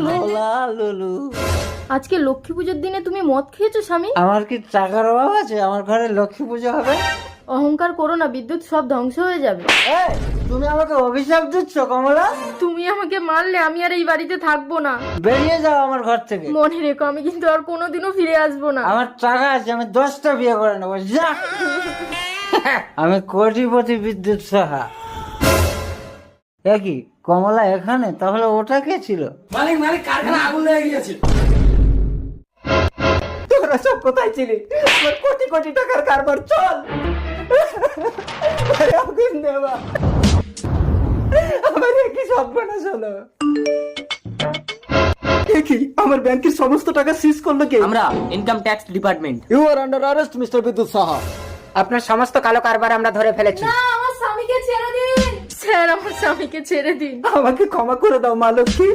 লোলা লুলু। আজকে লক্ষ্মী পুজোর দিনে তুমি মদ খেয়েছো স্বামী? আমার কি টাকার অভাব আছে আমার ঘরে লক্ষ্মী পুজো হবে? অহংকার করো না, বিদ্যুৎ সব ধ্বংস হয়ে যাবে। এই, তুমি আমাকে অভিশাপ দিচ্ছ কমলা? তুমি আমাকে মারলে আমি আর এই বাড়িতে থাকবো না। বেরিয়ে যাও আমার ঘর থেকে। মনে রেখো, আমি কিন্তু আর কোনোদিনও ফিরে আসবো না। আমার টাকা আছে, আমি 10টা বিয়ে করে নেবো। যা। আমি কোটিপতি বিদ্যুৎ সাহা। কি কমলা এখানে? তাহলে ওটা কে ছিল? মালিক মালিক কারখানা আগুন লেগে গিয়েছে। তোরা সব কোথায় ছিলি? আমার কোটি কোটি টাকার কারবার, চল। আরে আগুন দেওয়া, আমার কি সর্বনাশ হলো। এ কি, আমার ব্যাংকের সমস্ত টাকা সিজ করলো কে? আমরা income tax department. You are under arrest mister Bidyut Saha. আপনার সমস্ত কালো কারবার আমরা ধরে ফেলেছি। না, আমার স্বামীকে ছেড়ে দিন স্যার, আমার স্বামীকে ছেড়ে দিন। আমাকে ক্ষমা করে দাও মা লক্ষ্মী।